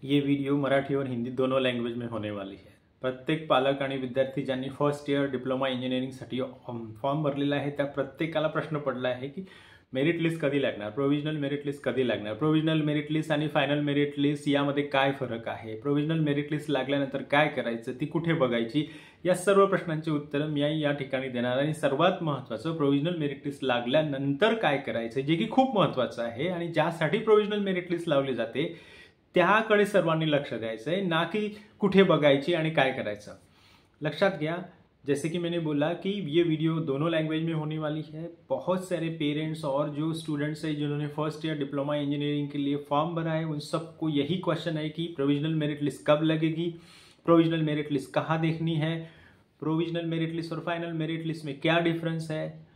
ये वीडियो मराठी और हिंदी दोनों लँग्वेज में होने वाली है। प्रत्येक पालक आणि विद्यार्थी ज्यांनी फर्स्ट इयर डिप्लोमा इंजिनिअरिंगसाठी फॉर्म भरलेला आहे त्या प्रत्येकाला प्रश्न पडला आहे की मेरिट लिस्ट कधी लागणार, प्रोव्हिजनल मेरिट लिस्ट कधी लागणार, प्रोव्हिजनल मेरिट लिस्ट आणि फायनल मेरिट लिस्ट यामध्ये काय फरक आहे, प्रोव्हिजनल मेरिट लिस्ट लागल्यानंतर काय करायचं, ती कुठे बघायची, या सर्व प्रश्नांची उत्तरं मी या ठिकाणी देणार. आणि सर्वात महत्त्वाचं प्रोव्हिजनल मेरिट लिस्ट लागल्यानंतर काय करायचं, जे की खूप महत्त्वाचं आहे आणि ज्यासाठी प्रोव्हिजनल मेरिट लिस्ट लावली जाते त्याकडे सर्वांनी लक्ष द्यायचं है, ना कि कुठे बघायची आणि काय करायचं. लक्षात घ्या, जैसे कि मैंने बोला कि ये वीडियो दोनों लैंग्वेज में होने वाली है. बहुत सारे पेरेंट्स और जो स्टूडेंट्स हैं जिन्होंने फर्स्ट ईयर डिप्लोमा इंजीनियरिंग के लिए फॉर्म भरा है उन सबको यही क्वेश्चन है कि प्रोविजनल मेरिट लिस्ट कब लगेगी, प्रोविजनल मेरिट लिस्ट कहाँ देखनी है, प्रोविजनल मेरिट लिस्ट और फाइनल मेरिट लिस्ट में क्या डिफरेंस है,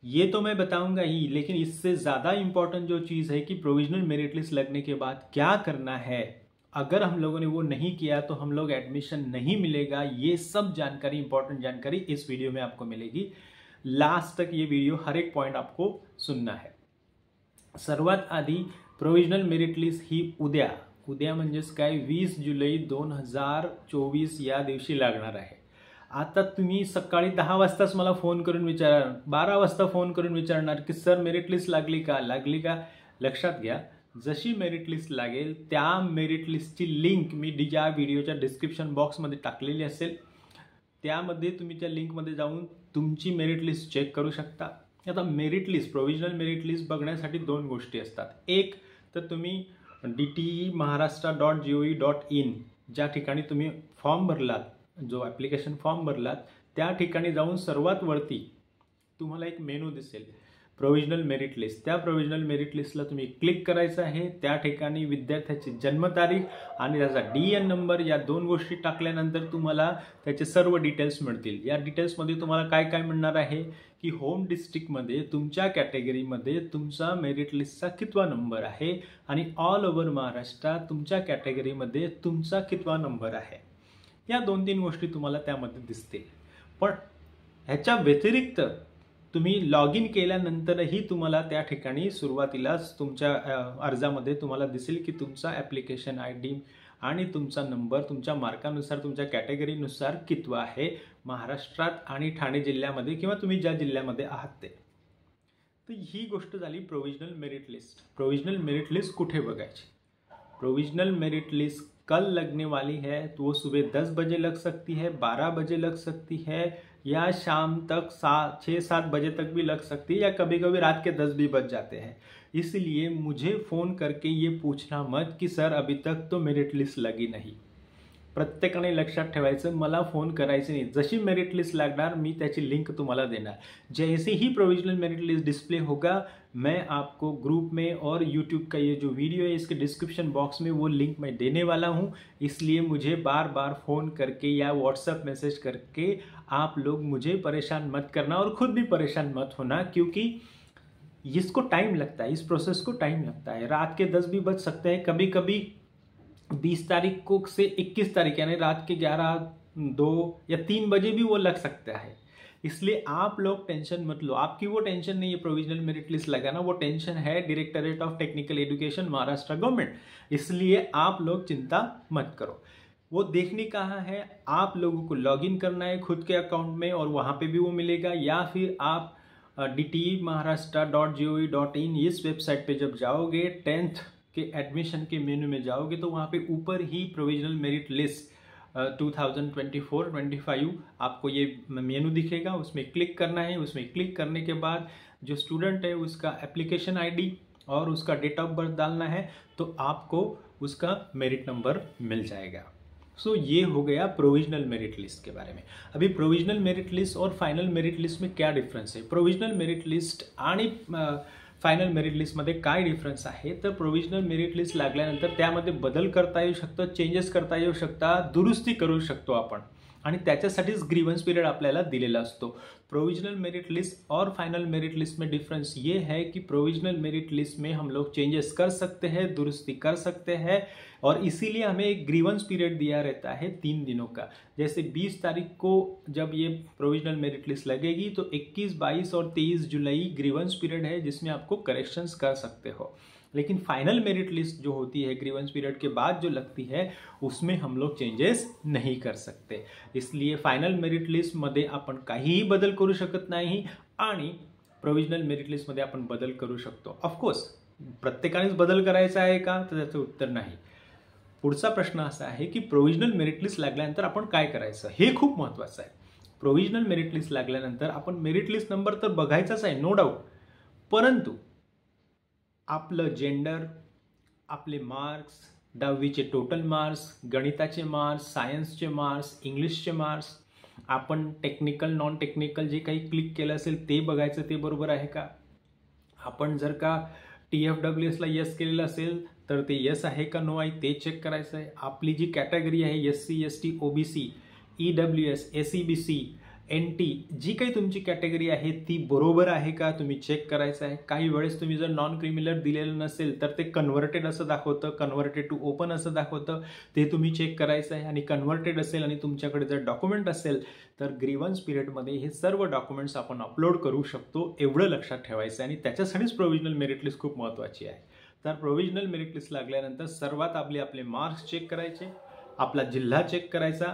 ये तो मैं बताऊंगा ही. लेकिन इससे ज़्यादा इंपॉर्टेंट जो चीज़ है कि प्रोविजनल मेरिट लिस्ट लगने के बाद क्या करना है, अगर हम लोगों ने वो नहीं किया तो हम लोग एडमिशन नहीं मिलेगा. ये सब जानकारी, इंपॉर्टेंट जानकारी इस वीडियो में आपको मिलेगी. लास्ट तक ये वीडियो हर एक पॉइंट आपको सुनना है. सर्वात आधी प्रोविजनल मेरिट लिस्ट ही उद्या म्हणजेच काय 20 जुलै 2024 या दिवशी लागणार आहे. आता तुम्ही सकाळी 10 वाजताच मला फोन करून विचारणार, 12 वाजता फोन करून विचारणार की सर मेरिट लिस्ट लागली का. लक्षात घ्या, जशी मेरिट लिस्ट लागेल त्या मेरिट लिस्टची लिंक मी या व्हिडिओच्या डिस्क्रिप्शन बॉक्समध्ये टाकलेली असेल. त्यामध्ये तुम्ही त्या लिंकमध्ये जाऊन तुमची मेरिट लिस्ट चेक करू शकता. आता merit list, provisional merit list बघण्यासाठी दोन गोष्टी असतात. एक तर तुम्ही dte.maharashtra.gov.in ज्या ठिकाणी तुम्ही फॉर्म भरलात, जो ॲप्लिकेशन फॉर्म भरलात त्या ठिकाणी जाऊन सर्वात वरती तुम्हाला एक मेनू दिसेल प्रोव्हिजनल मेरिट लिस्ट. त्या प्रोव्हिजनल मेरिट लिस्टला तुम्ही क्लिक करायचं आहे. त्या ठिकाणी विद्यार्थ्याची जन्मतारीख आणि त्याचा DN नंबर या दोन गोष्टी टाकल्यानंतर तुम्हाला त्याचे सर्व डिटेल्स मिळतील. या डिटेल्समध्ये तुम्हाला काय काय मिळणार आहे की होम डिस्ट्रिक्टमध्ये तुमच्या कॅटेगरीमध्ये तुमचा मेरिट लिस्टचा कितवा नंबर आहे आणि ऑल ओव्हर महाराष्ट्र तुमच्या कॅटेगरीमध्ये तुमचा कितवा नंबर आहे. या 2-3 गोष्टी तुम्हाला त्यामध्ये दिसतील. पण ह्याच्या व्यतिरिक्त तुम्ही लॉग इन केल्यानंतरही तुम्हाला त्या ठिकाणी सुरुवातीलाच तुमच्या अर्जामध्ये तुम्हाला दिसेल की तुमचा ॲप्लिकेशन ID आणि तुमचा नंबर तुमच्या मार्कानुसार तुमच्या कॅटेगरीनुसार कितवा आहे महाराष्ट्रात आणि ठाणे जिल्ह्यामध्ये किंवा तुम्ही ज्या जिल्ह्यामध्ये आहात ते. तर ही गोष्ट झाली provisional merit list. Provisional merit list कुठे बघायची. प्रोविजनल मेरिट लिस्ट कल लगने वाली है, तो वो सुबह 10 बजे लग सकती है, 12 बजे लग सकती है या शाम तक 6-7 बजे तक भी लग सकती है या कभी कभी रात के 10 भी बज जाते हैं. इसलिए मुझे फ़ोन करके ये पूछना मत कि सर अभी तक तो मेरिट लिस्ट लगी नहीं. प्रत्येकाने लक्षात ठेवायचं, मला फोन करायचे नाही. जशी मेरिट लिस्ट लागणार मी त्याची लिंक तुम्हाला देणार. जैसे ही प्रोविजनल मेरिट लिस्ट डिस्प्ले होगा मैं आपको ग्रुप में और यूट्यूब का ये जो वीडियो है इसके डिस्क्रिप्शन बॉक्स में वो लिंक मैं देने वाला हूँ. इसलिए मुझे बार बार फ़ोन करके या व्हाट्सएप मैसेज करके आप लोग मुझे परेशान मत करना और ख़ुद भी परेशान मत होना, क्योंकि इसको टाइम लगता है, इस प्रोसेस को टाइम लगता है. रात के 10 भी बज सकते हैं, कभी कभी 20 तारीख को से 21 तारीख यानी रात के 11, 2 या 3 बजे भी वो लग सकता है. इसलिए आप लोग टेंशन मत लो. आपकी वो टेंशन नहीं है प्रोविजनल मेरिट लिस्ट लगाना, वो टेंशन है directorate of technical education Maharashtra government. इसलिए आप लोग चिंता मत करो. वो देखनी कहाँ है, आप लोगों को लॉगिन करना है खुद के अकाउंट में और वहाँ पे भी वो मिलेगा, या फिर आप dte.maharashtra.gov.in इस वेबसाइट पे जब जाओगे 10th के एडमिशन के मेनू में जाओगे तो वहाँ पे ऊपर ही प्रोविजनल मेरिट लिस्ट 2024-25 आपको ये मेनू दिखेगा. उसमें क्लिक करना है. उसमें क्लिक करने के बाद जो स्टूडेंट है उसका एप्लीकेशन ID और उसका डेट ऑफ बर्थ डालना है तो आपको उसका मेरिट नंबर मिल जाएगा. सो ये हो गया प्रोविजनल मेरिट लिस्ट के बारे में. अभी प्रोविजनल मेरिट लिस्ट और फाइनल मेरिट लिस्ट में क्या डिफरन्स आहे, प्रोविजनल मेरिट लिस्ट आणि फायनल मेरिट लिस्टमध्ये काय डिफरन्स आहे. तर प्रोव्हिजनल मेरिट लिस्ट लागल्यानंतर त्यामध्ये बदल करता येऊ शकतो, चेंजेस करता येऊ शकतात, दुरुस्ती करू शकतो आपण आणि त्याच्यासाठीच ग्रीवन्स पीरियड आपल्याला दिलेला असतो. प्रोविजनल मेरिट लिस्ट और फाइनल मेरिट लिस्ट में डिफरेंस ये है कि प्रोविजनल मेरिट लिस्ट में हम लोग चेंजेस कर सकते हैं, दुरुस्ती कर सकते हैं और इसीलिए हमें एक ग्रीवन्स पीरियड दिया रहता है 3 दिनों का. जैसे 20 तारीख को जब ये प्रोविजनल मेरिट लिस्ट लगेगी तो 21, 22 और 23 जुलाई ग्रीवन्स पीरियड है जिसमें आपको करेक्शंस कर सकते हो. लेकिन फाइनल मेरिट लिस्ट जो होती है ग्रीवेंस पीरियड के बाद जो लगती है उसमें हम लोग चेंजेस नहीं कर सकते. इसलिए फायनल मेरिट लिस्टमध्ये आपण काहीही बदल करू शकत नाही आणि प्रोव्हिजनल मेरिट लिस्टमध्ये आपण बदल करू शकतो. ऑफकोर्स प्रत्येकानेच बदल करायचा आहे का, तर त्याचं उत्तर नाही. पुढचा प्रश्न असा आहे की प्रोव्हिजनल मेरिट लिस्ट लागल्यानंतर आपण काय करायचं, हे खूप महत्त्वाचं आहे. प्रोव्हिजनल मेरिट लिस्ट लागल्यानंतर आपण मेरिट लिस्ट नंबर तर बघायचाच आहे, नो डाऊट, परंतु आपलं जेंडर, आपले मार्क्स, 10वीचे टोटल मार्क्स, गणिताचे मार्क्स, सायन्सचे मार्क्स, इंग्लिशचे मार्क्स, आपण टेक्निकल नॉन टेक्निकल जे काही क्लिक केलं असेल ते बघायचं, ते बरोबर आहे का. आपण जर का TFWSला यस केलेलं असेल तर ते यस आहे का नो आहे ते चेक करायचं आहे. आपली जी कॅटेगरी आहे SC ST OBC EWS ACBC NT जी काही तुमची कॅटेगरी आहे ती बरोबर आहे का तुम्ही चेक करायचं आहे. काही वेळेस तुम्ही जर नॉन क्रिमिनल दिलेलं नसेल तर ते कन्व्हर्टेड असं दाखवतं, कन्व्हर्टेड टू ओपन असं दाखवतं, ते तुम्ही चेक करायचं आहे. आणि कन्व्हर्टेड असेल आणि तुमच्याकडे जर डॉक्युमेंट असेल तर ग्रीव्हन्स पिरियडमध्ये हे सर्व डॉक्युमेंट्स आपण अपलोड करू शकतो, एवढं लक्षात ठेवायचं आहे. आणि त्याच्यासाठीच प्रोव्हिजनल मेरिट लिस्ट खूप महत्त्वाची आहे. तर प्रोव्हिजनल मेरिट लिस्ट लागल्यानंतर सर्वात आपले मार्क्स चेक करायचे, आपला जिल्हा चेक करायचा.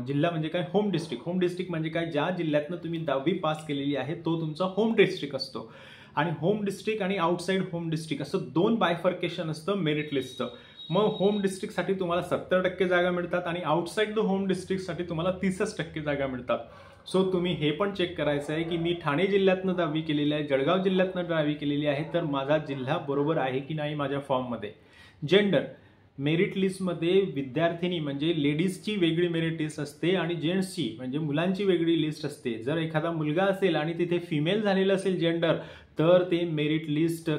जिल्हा म्हणजे काय, होम डिस्ट्रिक्ट. होम डिस्ट्रिक्ट म्हणजे काय, ज्या जिल्ह्यातनं तुम्ही 10वी पास केलेली आहे तो तुमचा होम डिस्ट्रिक्ट असतो. आणि होम डिस्ट्रिक्ट आणि आउटसाईड होम डिस्ट्रिक्ट असं 2 बायफर्केशन असतं मेरिट लिस्टचं. मग होम डिस्ट्रिक्टसाठी तुम्हाला 70% जागा मिळतात आणि आउटसाईड द होम डिस्ट्रिक्टसाठी तुम्हाला 30% जागा मिळतात. सो तुम्ही हे पण चेक करायचं आहे की मी ठाणे जिल्ह्यातनं 10वी केलेली आहे, जळगाव जिल्ह्यातनं 10वी केलेली आहे, तर माझा जिल्हा बरोबर आहे की नाही माझ्या फॉर्ममध्ये. जेंडर मेरिट लिस्टमध्ये विद्यार्थिनी म्हणजे लेडीजची वेगळी मेरिट लिस्ट असते आणि जेंट्सची म्हणजे मुलांची वेगळी लिस्ट असते. जर एखादा मुलगा असेल आणि तिथे फिमेल झालेलं असेल जेंडर तर ते मेरिट लिस्ट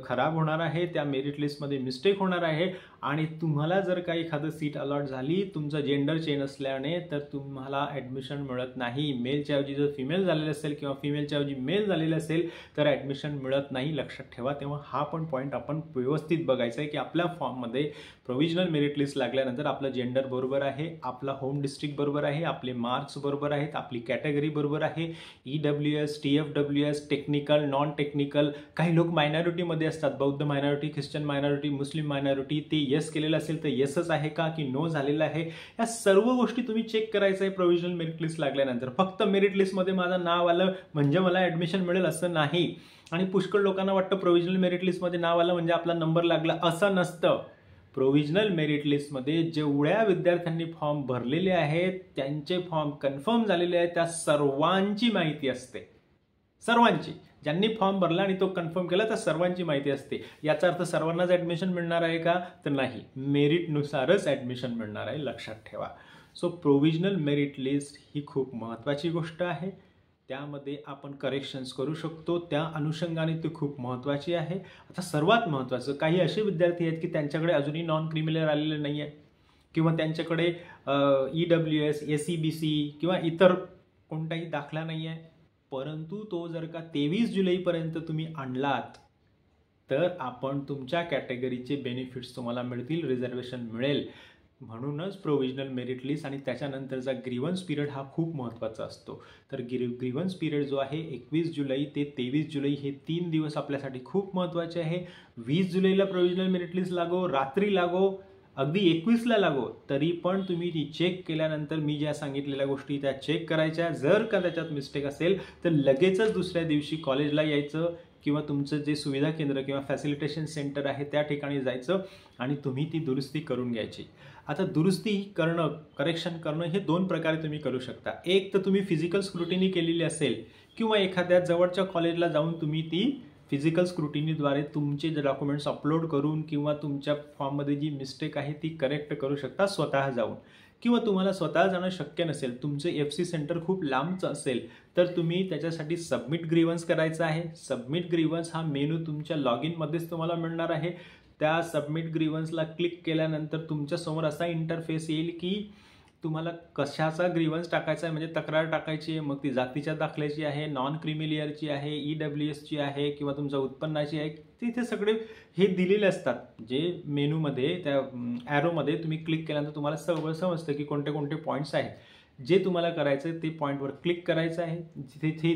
खराब होणार आहे, त्या मेरिट लिस्टमध्ये मिस्टेक होणार आहे. आणि तुम्हाला जर काही एखादं सीट अलॉट झाली तुमचं जेंडर चेंज असल्याने तर तुम्हाला ॲडमिशन मिळत नाही. मेलच्या ऐवजी जर फिमेल झालेलं असेल किंवा फिमेलच्या ऐवजी मेल झालेलं असेल तर ॲडमिशन मिळत नाही, लक्षात ठेवा. तेव्हा हा पण पॉईंट आपण व्यवस्थित बघायचा आहे की आपल्या फॉर्ममध्ये प्रोव्हिजनल मेरिट लिस्ट लागल्यानंतर आपलं जेंडर बरोबर आहे, आपला होम डिस्ट्रिक्ट बरोबर आहे, आपले मार्क्स बरोबर आहेत, आपली कॅटेगरी बरोबर आहे, EWS TFWS technical non technical. काही लोक मायनॉरिटीमध्ये असतात, बौद्ध मायनॉरिटी, ख्रिश्चन मायनॉरिटी, मुस्लिम मायनॉरिटी, ते यस केलेलं असेल तर येसच आहे का की नो झालेलं आहे. या सर्व गोष्टी तुम्ही चेक करायचं आहे प्रोव्हिजनल मेरिट लिस्ट लागल्यानंतर. फक्त मेरिट लिस्टमध्ये माझं नाव आलं म्हणजे मला ॲडमिशन मिळेल असं नाही. आणि पुष्कळ लोकांना वाटतं प्रोव्हिजनल मेरिट लिस्टमध्ये नाव आलं म्हणजे आपला नंबर लागला, असं नसतं. प्रोव्हिजनल मेरिट लिस्टमध्ये जेवढ्या विद्यार्थ्यांनी फॉर्म भरलेले आहेत त्यांचे फॉर्म कन्फर्म झालेले आहेत त्या सर्वांची माहिती असते. सर्वांची, ज्यांनी फॉर्म भरला आणि तो कन्फर्म केला त्या सर्वांची माहिती असते. याचा अर्थ सर्वांनाच ॲडमिशन मिळणार आहे का, तर नाही, मेरिटनुसारच ॲडमिशन मिळणार आहे, लक्षात ठेवा. सो प्रोव्हिजनल मेरिट लिस्ट ही खूप महत्त्वाची गोष्ट आहे. त्यामध्ये आपण करेक्शन्स करू शकतो, त्या अनुषंगाने ती खूप महत्त्वाची आहे. आता सर्वात महत्त्वाचं, काही असे विद्यार्थी आहेत की त्यांच्याकडे अजूनही नॉन क्रिमिनल आलेले नाही आहे किंवा त्यांच्याकडे EWS ACBC किंवा इतर कोणताही दाखला नाही आहे, परंतु तो जर का 23 जुलैपर्यंत तुम्ही आणलात तर आपण तुमच्या कॅटेगरीचे बेनिफिट्स तुम्हाला मिळतील, रिझर्वेशन मिळेल. म्हणूनच प्रोव्हिजनल मेरिट लिस्ट आणि त्याच्यानंतरचा ग्रीव्हन्स पिरियड हा खूप महत्त्वाचा असतो. तर ग्रीव्हन्स पिरियड जो आहे 21 जुलै ते 23 जुलै हे 3 दिवस आपल्यासाठी खूप महत्त्वाचे आहे. 20 जुलैला प्रोव्हिजनल मेरिट लिस्ट लागो, रात्री लागो, अगदी 21ला लागो, तरी पण तुम्ही ती चेक केल्यानंतर मी ज्या सांगितलेल्या गोष्टी त्या चेक करायच्या. जर का त्याच्यात मिस्टेक असेल तर लगेचच दुसऱ्या दिवशी कॉलेजला यायचं किंवा तुमचं जे सुविधा केंद्र किंवा फॅसिलिटेशन सेंटर आहे त्या ठिकाणी जायचं आणि तुम्ही ती दुरुस्ती करून घ्यायची. आता दुरुस्ती करणं, करेक्शन करणं हे 2 प्रकारे तुम्ही करू शकता. एक तर तुम्ही फिजिकल स्क्रुटिनी केलेली असेल किंवा एखाद्या जवळच्या कॉलेजला जाऊन तुम्ही ती फिजिकल स्क्रुटिनीद्वारे तुमचे जे डॉक्युमेंट्स अपलोड करून किंवा तुमच्या फॉर्ममध्ये जी मिस्टेक आहे ती करेक्ट करू शकता स्वतः जाऊन. किंवा तुम्हाला स्वतः जाणं शक्य नसेल, तुमचं FC सेंटर खूप लांबचं असेल तर तुम्ही त्याच्यासाठी सबमिट ग्रीव्हन्स करायचं आहे. सबमिट ग्रीव्हन्स हा मेनू तुमच्या लॉग इनमध्येच तुम्हाला मिळणार आहे. त्या सबमिट ग्रीव्हन्सला क्लिक केल्यानंतर तुमच्यासमोर असा इंटरफेस येईल की तुम्हाला कशाचा ग्रीव्हन्स टाकायचा आहे, म्हणजे तक्रार टाकायची आहे. मग ती जातीच्या दाखल्याची आहे, नॉन क्रिमिलियरची आहे, EWSची आहे किंवा तुमच्या उत्पन्नाची आहे. तिथे सगळे हे दिलेले असतात. जे मेनूमध्ये त्या ॲरोमध्ये तुम्ही क्लिक केल्यानंतर तुम्हाला सगळं समजतं की कोणते कोणते पॉईंट्स आहेत. जे तुम्हाला करायचं आहे ते पॉईंटवर क्लिक करायचं आहे.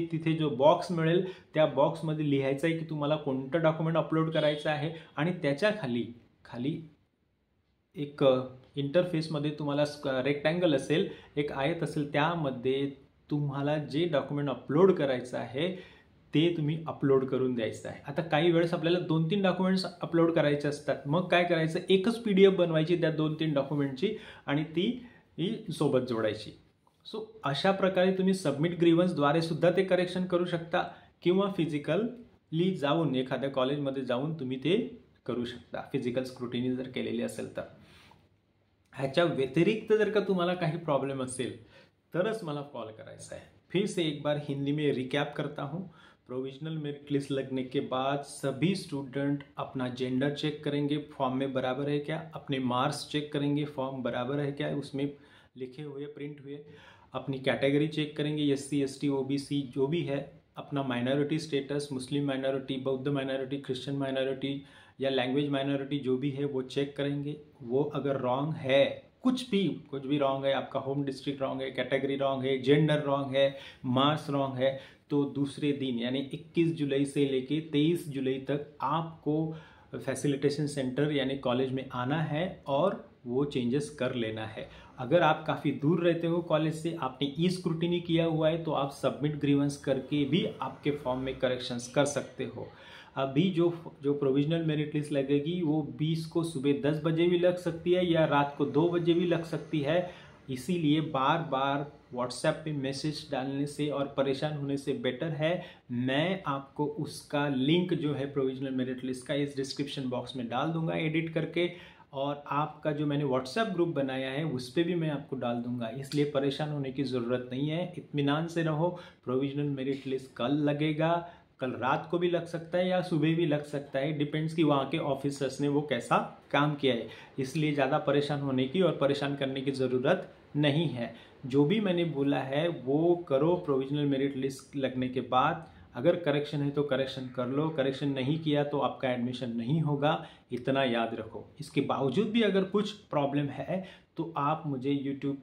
तिथे जो बॉक्स मिळेल त्या बॉक्समध्ये लिहायचं आहे की तुम्हाला कोणतं डॉक्युमेंट अपलोड करायचं आहे आणि त्याच्या खाली एक इंटरफेसमध्ये तुम्हाला रेक्टँगल असेल, एक आयत असेल, त्यामध्ये तुम्हाला जे डॉक्युमेंट अपलोड करायचं आहे ते तुम्ही अपलोड करून द्यायचं आहे. आता काही वेळेस आपल्याला 2-3 डॉक्युमेंट्स अपलोड करायचे असतात. मग काय करायचं, एकच PDF बनवायची त्या 2-3 डॉक्युमेंटची आणि ती सोबत जोडायची. सो अशा प्रकारे तुम्ही सबमिट ग्रीव्हन्सद्वारे सुद्धा ते करेक्शन करू शकता किंवा फिजिकली जाऊन एखाद्या कॉलेजमध्ये जाऊन तुम्ही ते करू शकता, फिजिकल स्क्रुटिनी जर केलेली असेल तर. ह्याच्या व्यतिरिक्त जर का तुम्हाला काही प्रॉब्लेम असेल तरच मला कॉल करायचा है. फिर से एक बार हिंदी में रिकैप करता हूँ. प्रोविजनल मेरिट लिस्ट लगने के बाद सभी स्टूडेंट अपना जेंडर चेक करेंगे, फॉर्म में बराबर है क्या, अपने मार्क्स चेक करेंगे, फॉर्म बराबर है क्या उसमें लिखे हुए प्रिंट हुए, अपनी कैटेगरी चेक करेंगे, SC ST OBC जो भी है, अपना माइनॉरिटी स्टेटस, मुस्लिम माइनॉरिटी, बौद्ध माइनॉरिटी, क्रिश्चियन माइनॉरिटी या लैंग्वेज माइनॉरिटी जो भी है वो चेक करेंगे. वो अगर रॉन्ग है, कुछ भी रॉन्ग है, आपका होम डिस्ट्रिक्ट रॉन्ग है, कैटेगरी रॉन्ग है, जेंडर रॉन्ग है, मार्क्स रॉन्ग है, तो दूसरे दिन यानी 21 जुलाई से लेके 23 जुलाई तक आपको फैसिलिटेशन सेंटर यानी कॉलेज में आना है और वो चेंजेस कर लेना है. अगर आप काफ़ी दूर रहते हो कॉलेज से, आपने ई स्क्रूटिनी किया हुआ है, तो आप सबमिट ग्रीवेंस करके भी आपके फॉर्म में करेक्शंस कर सकते हो. अभी जो प्रोविजनल मेरिट लिस्ट लगेगी वो 20 को सुबह 10 बजे भी लग सकती है या रात को 2 बजे भी लग सकती है. इसीलिए बार बार व्हाट्सएप पे मैसेज डालने से और परेशान होने से बेटर है मैं आपको उसका लिंक जो है प्रोविजनल मेरिट लिस्ट का इस डिस्क्रिप्शन बॉक्स में डाल दूंगा एडिट करके, और आपका जो मैंने व्हाट्सएप ग्रुप बनाया है उस पर भी मैं आपको डाल दूंगा. इसलिए परेशान होने की ज़रूरत नहीं है, इत्मीनान से रहो. प्रोविजनल मेरिट लिस्ट कल लगेगा, कल रात को भी लग सकता है या सुबह भी लग सकता है, डिपेंड्स कि वहाँ के ऑफिसर्स ने वो कैसा काम किया है. इसलिए ज़्यादा परेशान होने की और परेशान करने की ज़रूरत नहीं है. जो भी मैंने बोला है वो करो प्रोविजनल मेरिट लिस्ट लगने के बाद. अगर करेक्शन है तो करेक्शन कर लो, करेक्शन नहीं किया तो आपका एडमिशन नहीं होगा, इतना याद रखो. इसके बावजूद भी अगर कुछ प्रॉब्लम है तो आप मुझे यूट्यूब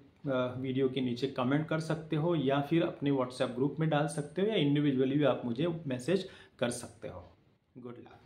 वीडियो के नीचे कमेंट कर सकते हो या फिर अपने व्हाट्सएप ग्रुप में डाल सकते हो या इंडिविजुअली भी आप मुझे मैसेज कर सकते हो. गुड लक.